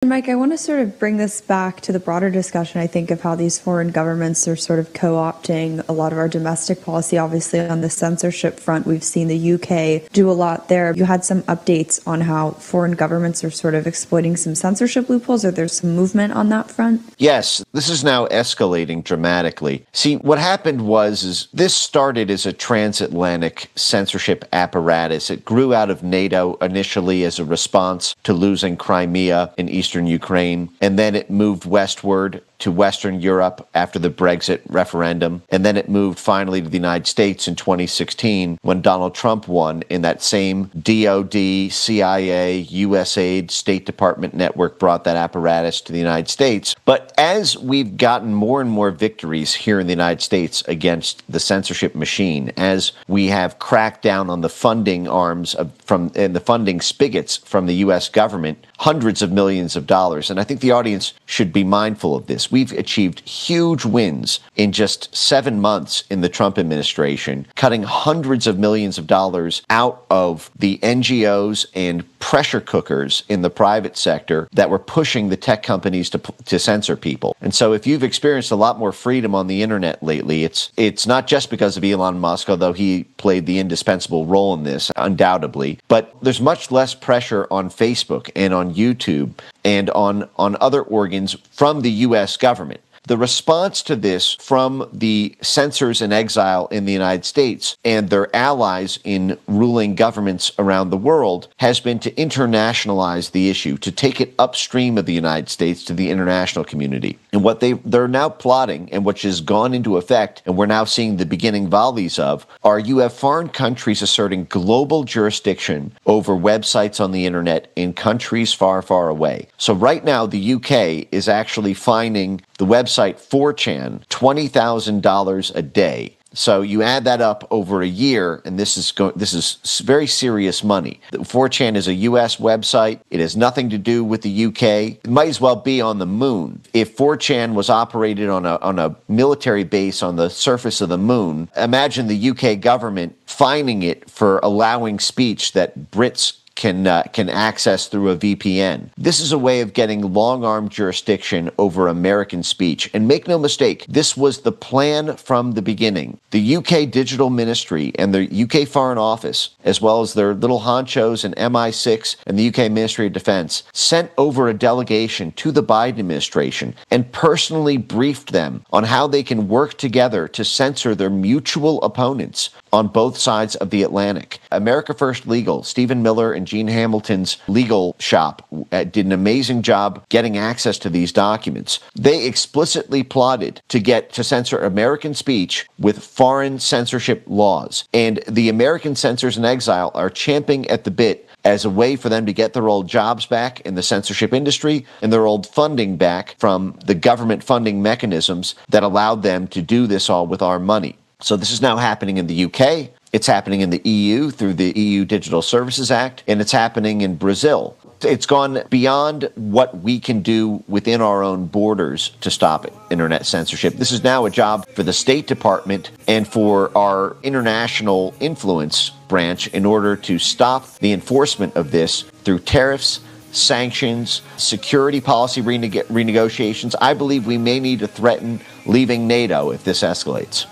Mike, I want to sort of bring this back to the broader discussion, I think, of how these foreign governments are sort of co-opting a lot of our domestic policy. Obviously, on the censorship front, we've seen the UK do a lot there. You had some updates on how foreign governments are sort of exploiting some censorship loopholes, or there's some movement on that front? Yes, this is now escalating dramatically. See, what happened was this started as a transatlantic censorship apparatus. It grew out of NATO initially as a response to losing Crimea in eastern Ukraine, and then it moved westward to Western Europe after the Brexit referendum, and then it moved finally to the United States in 2016 when Donald Trump won, in that same DOD, CIA, USAID, State Department network brought that apparatus to the United States. But as we've gotten more and more victories here in the United States against the censorship machine, as we have cracked down on the funding arms and the funding spigots from the U.S. government, hundreds of millions of dollars, and I think the audience should be mindful of this. We've achieved huge wins in just 7 months in the Trump administration, cutting hundreds of millions of dollars out of the NGOs and pressure cookers in the private sector that were pushing the tech companies to censor people. And so if you've experienced a lot more freedom on the internet lately, it's not just because of Elon Musk, although he played the indispensable role in this, undoubtedly, but there's much less pressure on Facebook and on YouTube and on other organs from the U.S. government. The response to this from the censors in exile in the United States and their allies in ruling governments around the world has been to internationalize the issue, to take it upstream of the United States to the international community. And what they're now plotting, and which has gone into effect, and we're now seeing the beginning volleys of, are you have foreign countries asserting global jurisdiction over websites on the internet in countries far, far away. So right now, the UK is actually fining the website 4chan $20,000 a day. So you add that up over a year, and this is very serious money. 4chan is a U.S. website. It has nothing to do with the UK. It might as well be on the moon. If 4chan was operated on a military base on the surface of the moon, imagine the UK government fining it for allowing speech that Brits can access through a VPN. This is a way of getting long-arm jurisdiction over American speech. And make no mistake, this was the plan from the beginning. The UK Digital Ministry and the UK Foreign Office, as well as their little honchos and MI6 and the UK Ministry of Defense, sent over a delegation to the Biden administration and personally briefed them on how they can work together to censor their mutual opponents on both sides of the Atlantic. America First Legal, Stephen Miller and Gene Hamilton's legal shop, did an amazing job getting access to these documents. They explicitly plotted to censor American speech with foreign censorship laws. And the American censors in exile are champing at the bit as a way for them to get their old jobs back in the censorship industry and their old funding back from the government funding mechanisms that allowed them to do this all with our money. So this is now happening in the UK, it's happening in the EU through the EU Digital Services Act, and it's happening in Brazil. It's gone beyond what we can do within our own borders to stop internet censorship. This is now a job for the State Department and for our international influence branch in order to stop the enforcement of this through tariffs, sanctions, security policy renegotiations. I believe we may need to threaten leaving NATO if this escalates.